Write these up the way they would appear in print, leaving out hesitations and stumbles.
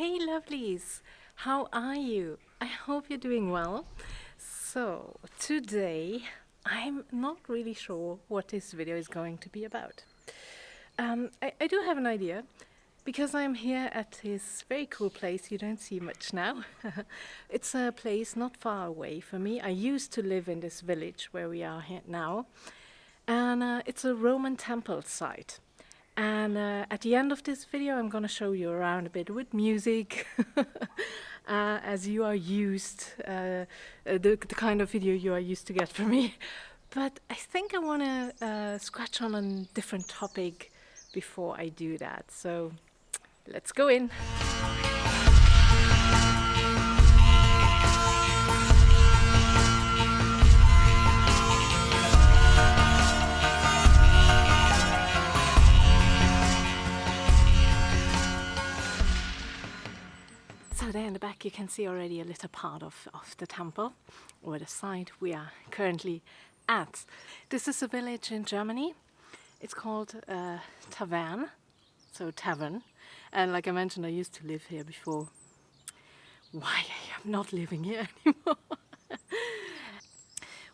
Hey lovelies, how are you? I hope you're doing well. So today I'm not really sure what this video is going to be about. I do have an idea because I'm here at this very cool place you don't see much now. It's a place not far away from me. I used to live in this village where we are here now, and it's a Roman temple site. And at the end of this video I'm going to show you around a bit with music, as you are used, the kind of video you are used to get from me. But I think I want to scratch on a different topic before I do that. So let's go in. So there in the back you can see already a little part of the temple, or the site we are currently at. This is a village in Germany. It's called Tavern, so tavern. And like I mentioned, I used to live here before. Why I am not living here anymore.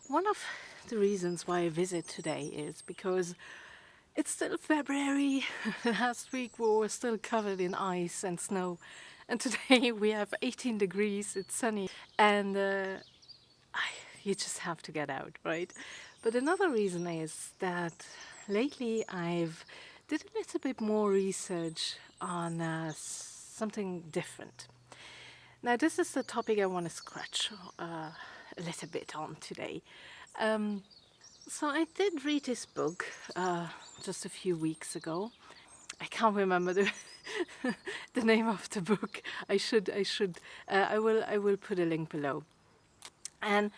One of the reasons why I visit today is because it's still February. Last week we were still covered in ice and snow. And today we have 18 degrees, it's sunny, and you just have to get out, right? But another reason is that lately I've did a little bit more research on something different. Now this is the topic I want to scratch a little bit on today. So I did read this book just a few weeks ago. I can't remember the name of the book. I will put a link below. And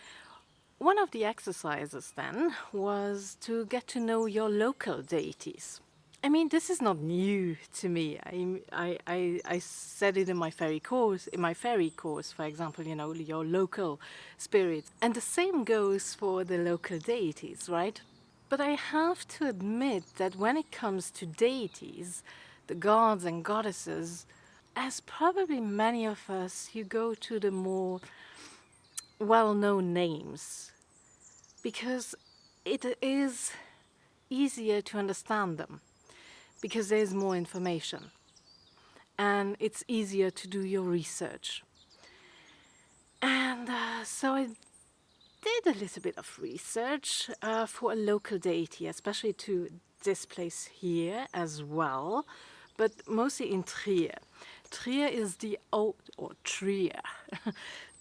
one of the exercises then was to get to know your local deities. I mean, this is not new to me. I said it in my Faery course. In my Faery course, for example, you know, your local spirits, and the same goes for the local deities, right? But I have to admit that when it comes to deities, the gods and goddesses, as probably many of us, you go to the more well-known names because it is easier to understand them, because there's more information and it's easier to do your research. And so I did a little bit of research for a local deity, especially to this place here as well, but mostly in Trier. Trier is the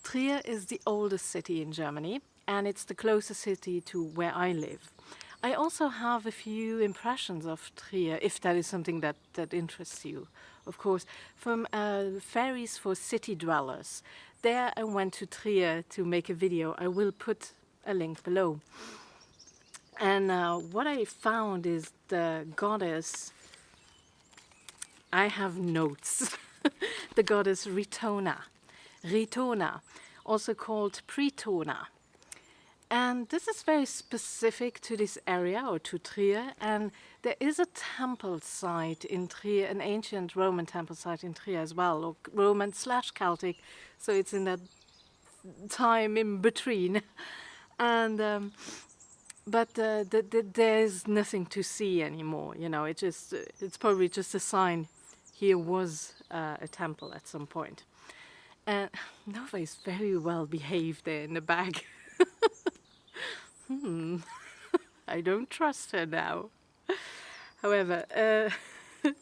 Trier is the oldest city in Germany, and it's the closest city to where I live. I also have a few impressions of Trier, if that is something that interests you, of course, from Fairies for City Dwellers. There I went to Trier to make a video. I will put a link below. And what I found is the goddess, I have notes, the goddess Ritona, also called Pritona. And this is very specific to this area, or to Trier, and there is a temple site in Trier, an ancient Roman temple site in Trier as well, or Roman/Celtic, so it's in that time in between. And but there's nothing to see anymore, you know, it's probably just a sign here was a temple at some point. And Nova is very well behaved there in the back. I don't trust her now. However,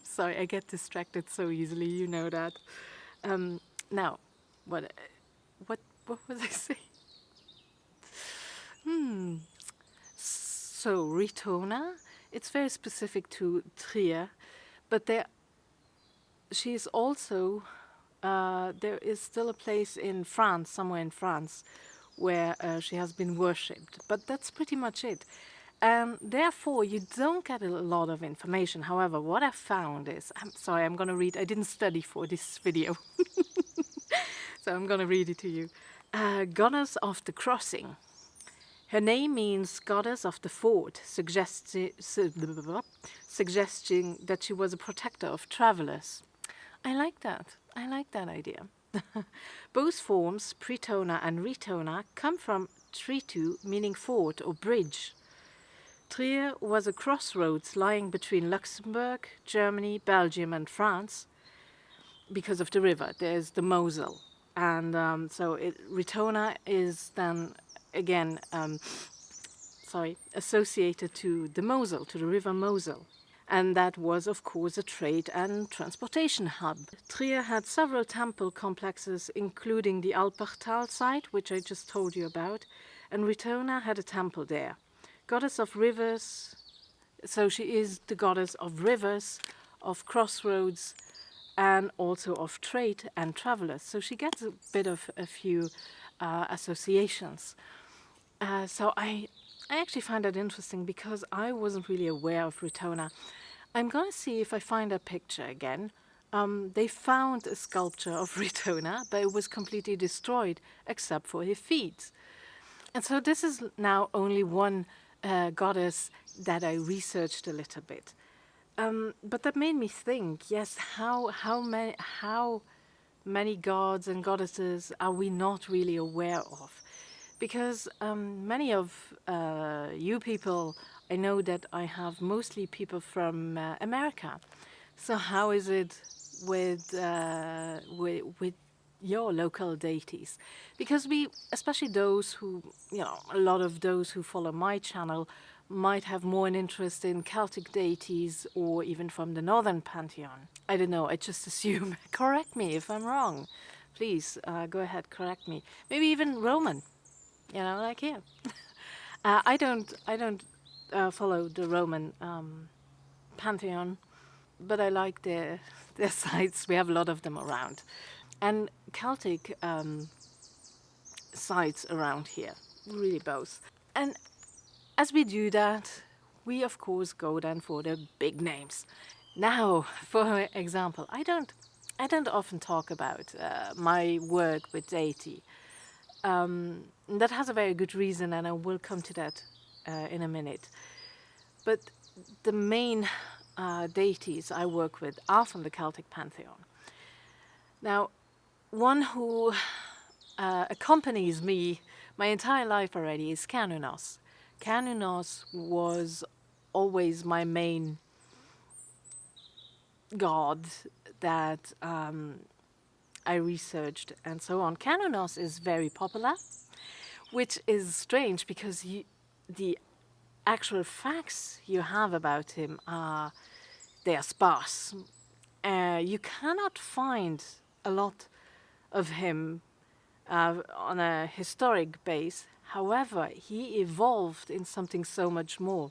sorry, I get distracted so easily, you know that. Now, what was I saying? So Ritona, it's very specific to Trier, but she is also, there is still a place in France, somewhere in France, where she has been worshipped, but that's pretty much it. And therefore you don't get a lot of information. However, what I found is, I'm sorry, I'm gonna read, I didn't study for this video, so I'm gonna read it to you. Goddess of the crossing. Her name means goddess of the ford, suggesting that she was a protector of travelers. I like that. I like that idea. Both forms, pretona and retona, come from tritu, meaning ford or bridge. Trier was a crossroads lying between Luxembourg, Germany, Belgium, and France because of the river. There's the Mosel. And retona is then again associated to the Mosel, to the river Mosel. And that was, of course, a trade and transportation hub. Trier had several temple complexes, including the Alpertal site, which I just told you about, and Retona had a temple there. Goddess of rivers, so she is the goddess of rivers, of crossroads, and also of trade and travelers. So she gets a bit of a few associations. I actually find that interesting because I wasn't really aware of Retona. I'm going to see if I find a picture again. They found a sculpture of Retona, but it was completely destroyed except for her feet. And so this is now only one goddess that I researched a little bit. But that made me think, yes, how many gods and goddesses are we not really aware of? Because many of you people, I know that I have mostly people from America. So how is it with your local deities? Because we, especially those who, a lot of those who follow my channel, might have more an interest in Celtic deities or even from the Northern Pantheon. I don't know, I just assume. Correct me if I'm wrong. Please go ahead, correct me. Maybe even Roman. Like here. I don't follow the Roman pantheon, but I like their sites. We have a lot of them around, and Celtic sites around here, really both. And as we do that, we of course go then for the big names. Now, for example, I don't often talk about my work with deity. That has a very good reason, and I will come to that in a minute. But the main deities I work with are from the Celtic pantheon. Now, one who accompanies me my entire life already is Canunos. Canunos was always my main god that I researched and so on. Canunos is very popular, which is strange because the actual facts you have about him they are sparse. You cannot find a lot of him on a historic base. However, he evolved in something so much more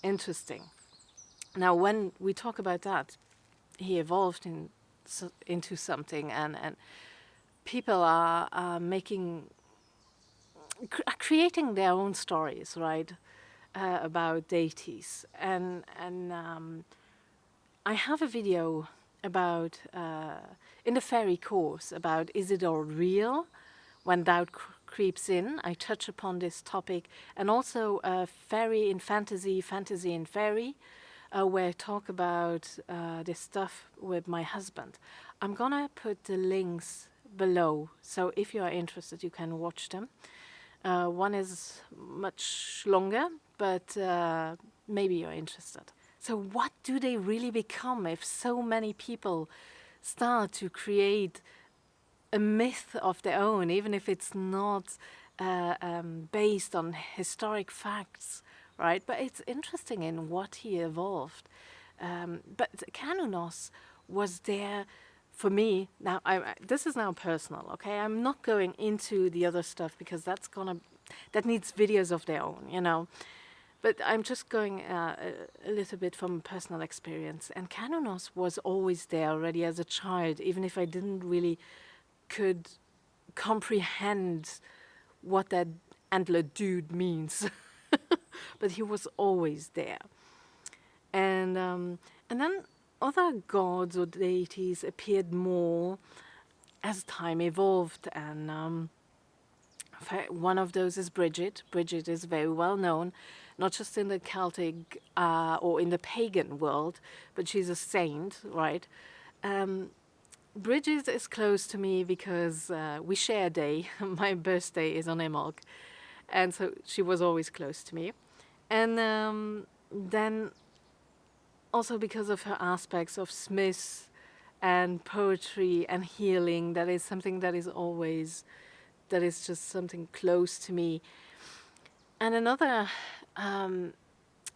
interesting. Now, when we talk about that, he evolved into something, and people are creating their own stories, right, about deities. And I have a video about, in the Faery course, about is it all real when doubt creeps in. I touch upon this topic, and also Faery in fantasy, fantasy in Faery, where I talk about this stuff with my husband. I'm gonna put the links below, so if you are interested, you can watch them. One is much longer, but maybe you're interested. So what do they really become if so many people start to create a myth of their own, even if it's not based on historic facts, right? But it's interesting in what he evolved. But Canunos was there for me. Now, this is now personal, okay? I'm not going into the other stuff because that needs videos of their own, But I'm just going a little bit from personal experience. And Canunos was always there already as a child, even if I didn't really could comprehend what that antler dude means. But he was always there. And then other gods or deities appeared more as time evolved. And one of those is Bridget. Bridget is very well known, not just in the Celtic or in the pagan world, but she's a saint, right? Bridget is close to me because we share a day. My birthday is on Emolk, and so she was always close to me. And then also because of her aspects of Smith and poetry and healing, that is something that is always, that is just something close to me. And another,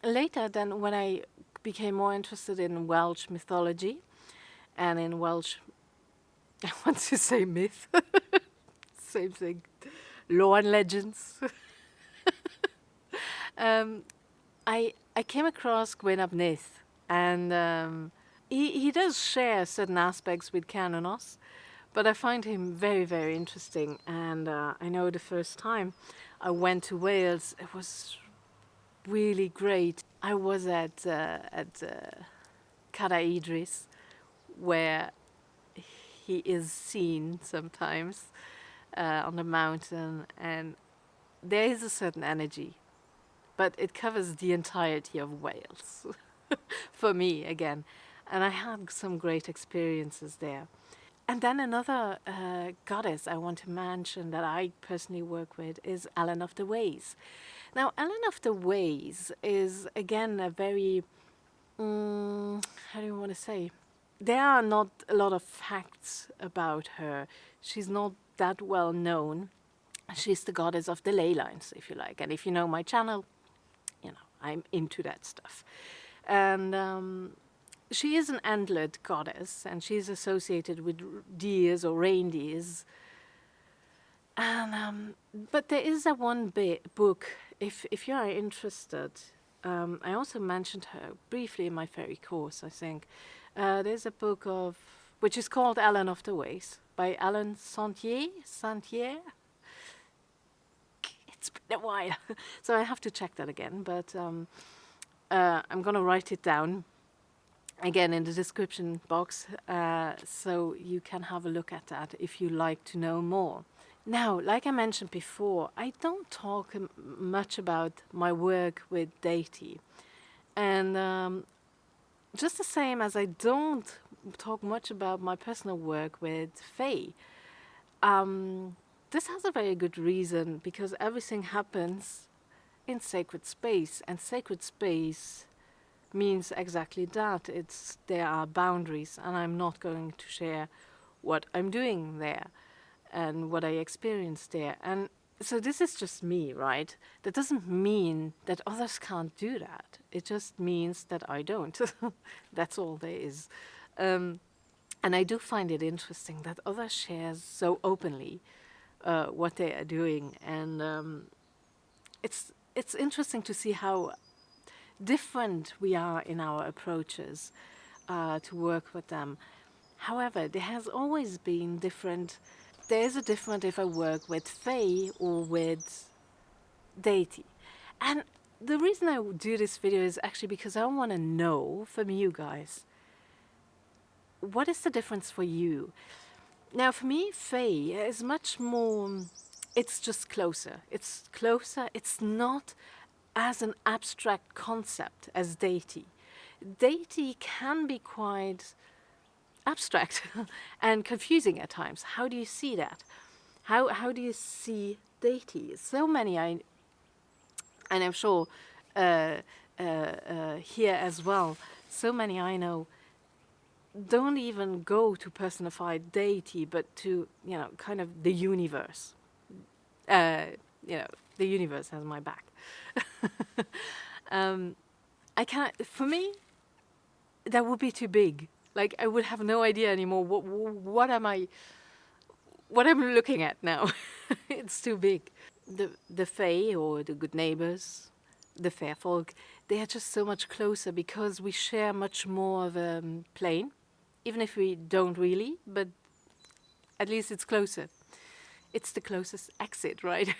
later then when I became more interested in Welsh mythology and in Welsh, I want to say myth, same thing, lore and legends. I came across Gwyn ap Nudd, and he does share certain aspects with Canonos, but I find him very, very interesting. And I know the first time I went to Wales, it was really great. I was at Cadair Idris, where he is seen sometimes on the mountain, and there is a certain energy, but it covers the entirety of Wales for me again. And I had some great experiences there. And then another goddess I want to mention that I personally work with is Elen of the Ways. Now, Elen of the Ways is again a very, how do you want to say? There are not a lot of facts about her. She's not that well known. She's the goddess of the ley lines, if you like. And if you know my channel, you know, I'm into that stuff. And she is an antlered goddess, and she's associated with deers or reindeers. And but there is a one book, if you are interested. I also mentioned her briefly in my Faery course, I think. There's a book of, which is called Elen of the Ways, by Alan Santier. It's been a while, so I have to check that again, but I'm going to write it down again in the description box, so you can have a look at that if you like to know more. Now, like I mentioned before, I don't talk much about my work with deity. And just the same as I don't talk much about my personal work with Fae. This has a very good reason, because everything happens in sacred space, and sacred space means exactly that. There are boundaries, and I'm not going to share what I'm doing there and what I experienced there. And so this is just me, right? That doesn't mean that others can't do that. It just means that I don't. That's all there is. And I do find it interesting that others share so openly what they are doing. And it's interesting to see how different we are in our approaches to work with them. However, there has always been different. There is a difference if I work with Fae or with deity. And the reason I do this video is actually because I want to know from you guys, what is the difference for you? Now, for me, Fae is much more, it's just closer. It's closer. It's not as an abstract concept as deity. Deity can be quite abstract and confusing at times. How do you see that? How do you see deities? So many, and I'm sure here as well, so many I know don't even go to personified deity, but to, you know, kind of the universe. You know, the universe has my back. I can't, for me, that would be too big. Like, I would have no idea anymore what am I looking at now. It's too big. The Fae, or the good neighbors, the fair folk, they are just so much closer because we share much more of a plane, even if we don't really, but at least it's closer. It's the closest exit, right?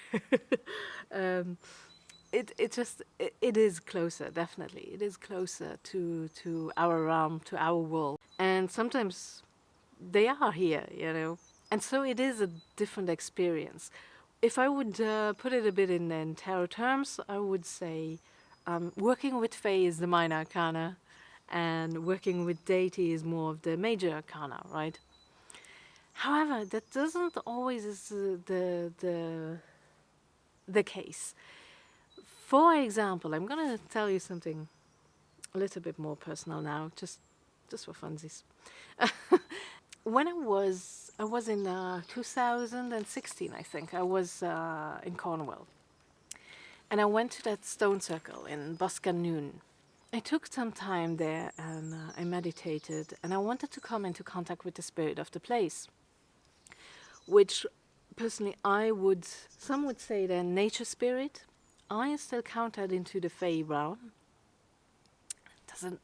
It is closer, definitely. It is closer to our realm, to our world. And sometimes they are here, you know. And so it is a different experience. If I would put it a bit in tarot terms, I would say working with Fae is the minor arcana, and working with deity is more of the major arcana, right? However, that doesn't always is the case. For example, I'm gonna tell you something a little bit more personal now, just for funsies. When I was in 2016, I think. I was in Cornwall, and I went to that stone circle in Boscawen. I took some time there, and I meditated, and I wanted to come into contact with the spirit of the place, which personally some would say they're nature spirit. I still count that into the Fae realm. It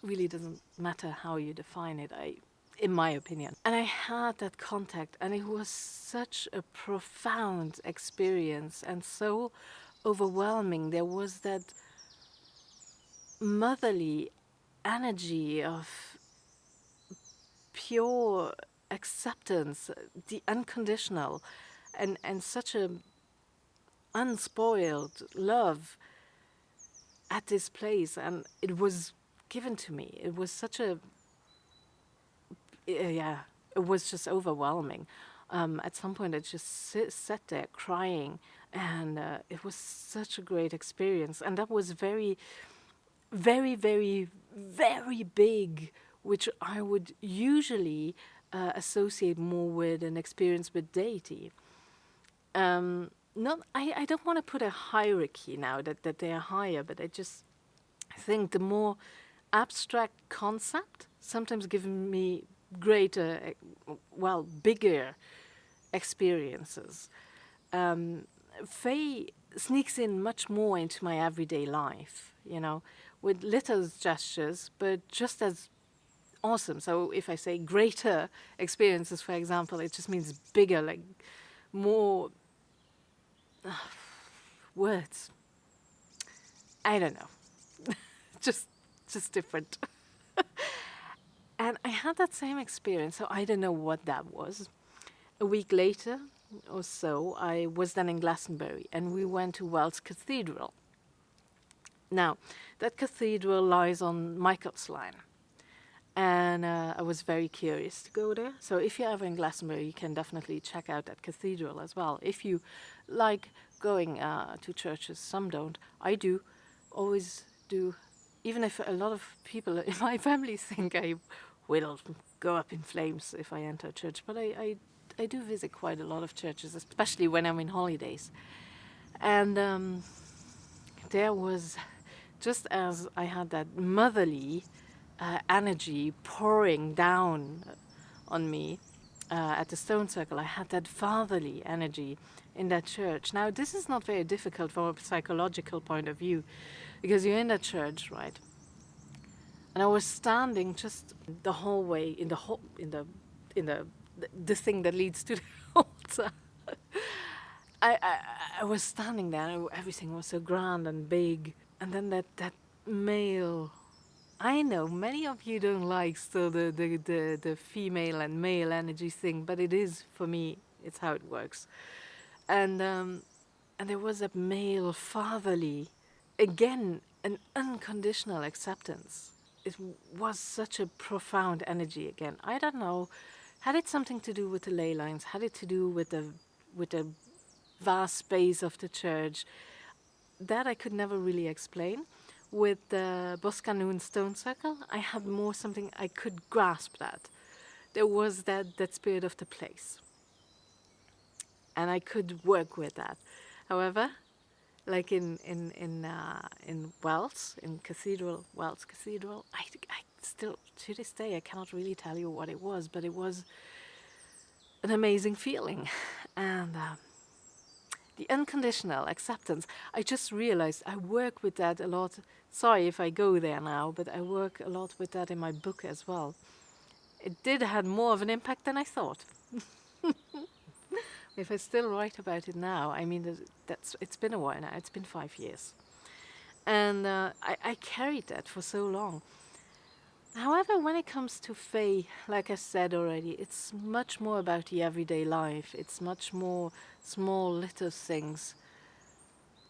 really doesn't matter how you define it, in my opinion. And I had that contact, and it was such a profound experience and so overwhelming. There was that motherly energy of pure acceptance, the unconditional, and such a unspoiled love at this place, and it was given to me. It was such a yeah, it was just overwhelming. At some point, I just sat there crying, and it was such a great experience. And that was very, very, very, very big, which I would usually associate more with an experience with deity. I don't want to put a hierarchy now that they are higher, but I think the more abstract concept sometimes give me greater, bigger experiences. Faye sneaks in much more into my everyday life, with little gestures, but just as awesome. So if I say greater experiences, for example, it just means bigger, like more words. I don't know. just different. And I had that same experience, so I don't know what that was. A week later or so, I was then in Glastonbury, and we went to Wells Cathedral. Now, that cathedral lies on Michael's Line, and I was very curious to go there. So if you're ever in Glastonbury, you can definitely check out that cathedral as well. If you like going to churches, some don't. I do, always do. Even if a lot of people in my family think I will go up in flames if I enter a church, but I do visit quite a lot of churches, especially when I'm in holidays. And there was, just as I had that motherly energy pouring down on me at the stone circle, I had that fatherly energy in that church. Now, this is not very difficult from a psychological point of view, because you're in that church, right? And I was standing just the hallway in the thing that leads to the altar. I was standing there, and everything was so grand and big. And then that male, I know many of you don't like still the female and male energy thing, but it is, for me, it's how it works. And there was a male fatherly, again, an unconditional acceptance. It was such a profound energy again. I don't know, had it something to do with the ley lines? Had it to do with the vast space of the church? That I could never really explain. With the Boscawen stone circle, I had more something I could grasp that. There was that spirit of the place. And I could work with that. However, like in Wells, in Wells Cathedral, I still, to this day, I cannot really tell you what it was, but it was an amazing feeling. And the unconditional acceptance, I just realized I work with that a lot. Sorry if I go there now, but I work a lot with that in my book as well. It did have more of an impact than I thought. If I still write about it now, I mean, it's been a while now. It's been 5 years. And I carried that for so long. However, when it comes to Fae, like I said already, it's much more about the everyday life. It's much more small little things.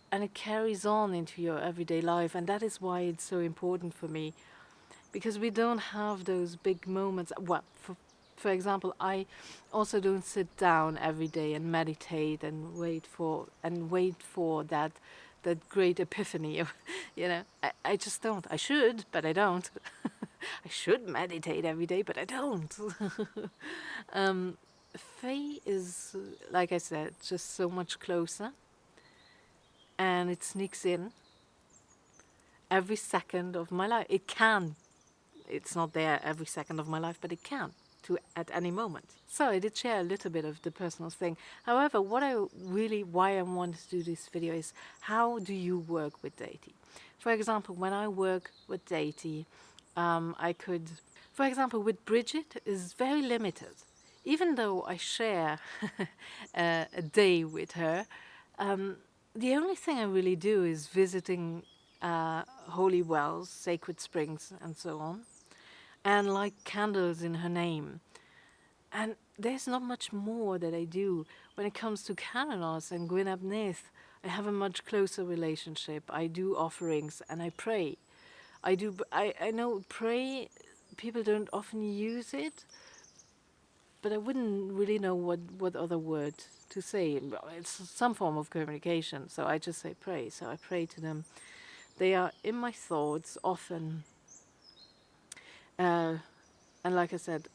And it carries on into your everyday life. And that is why it's so important for me. Because we don't have those big moments. Well, For example, I also don't sit down every day and meditate and wait for that great epiphany of, I just don't. I should, but I don't. I should meditate every day, but I don't. Fae is, like I said, just so much closer, and it sneaks in every second of my life. It can. It's not there every second of my life, but it can at any moment. So I did share a little bit of the personal thing. However, why I wanted to do this video is, how do you work with deity? For example, when I work with deity, for example, with Bridget is very limited. Even though I share a day with her, the only thing I really do is visiting holy wells, sacred springs, and so on, and light candles in her name. And there's not much more that I do. When it comes to Cananos and Gwynab Nith, I have a much closer relationship. I do offerings and I pray. I know pray, people don't often use it, but I wouldn't really know what other word to say. It's some form of communication, so I just say pray. So I pray to them. They are in my thoughts often. And like I said,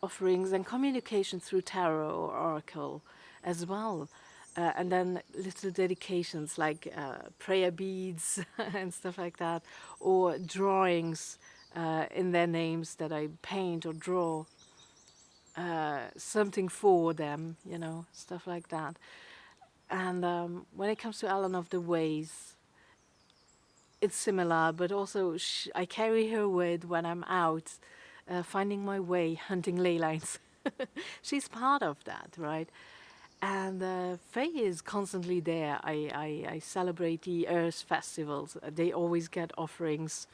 offerings and communication through tarot or oracle as well. And then little dedications like prayer beads and stuff like that, or drawings in their names that I paint or draw something for them, stuff like that. And when it comes to Ellen of the Ways, it's similar, but also I carry her with when I'm out finding my way, hunting ley lines. She's part of that, right? And Faye is constantly there. I celebrate the Earth festivals. They always get offerings,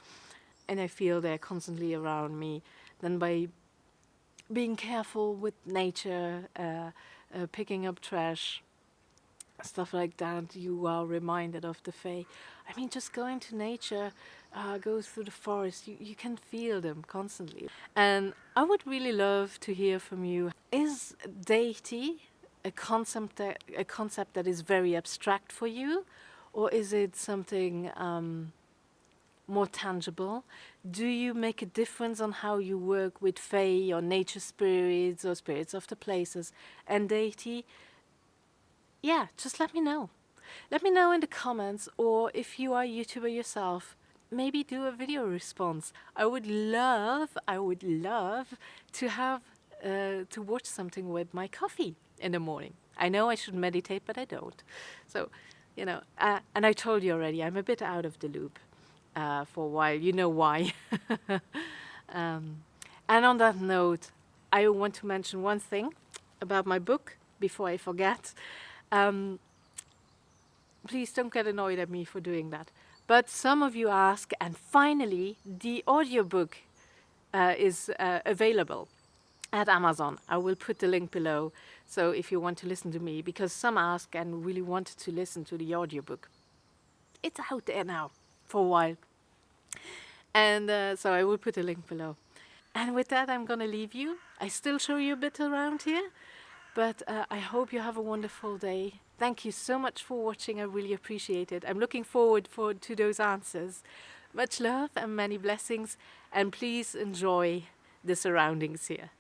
and I feel they're constantly around me. Then by being careful with nature, picking up trash, stuff like that, you are reminded of the Fae. I mean, just going to nature, go through the forest, you can feel them constantly. And I would really love to hear from you. Is deity a concept that is very abstract for you, or is it something more tangible? Do you make a difference on how you work with Fae or nature spirits or spirits of the places and deity? Yeah, just let me know. Let me know in the comments, or if you are a YouTuber yourself, maybe do a video response. I would love to have to watch something with my coffee in the morning. I know I should meditate, but I don't. So, and I told you already, I'm a bit out of the loop for a while. You know why. And on that note, I want to mention one thing about my book before I forget. Please don't get annoyed at me for doing that. But some of you ask, and finally, the audiobook is available at Amazon. I will put the link below, so if you want to listen to me, because some ask and really wanted to listen to the audiobook. It's out there now for a while. And so I will put a link below. And with that, I'm going to leave you. I still show you a bit around here, but I hope you have a wonderful day. Thank you so much for watching. I really appreciate it. I'm looking forward to those answers. Much love and many blessings, and please enjoy the surroundings here.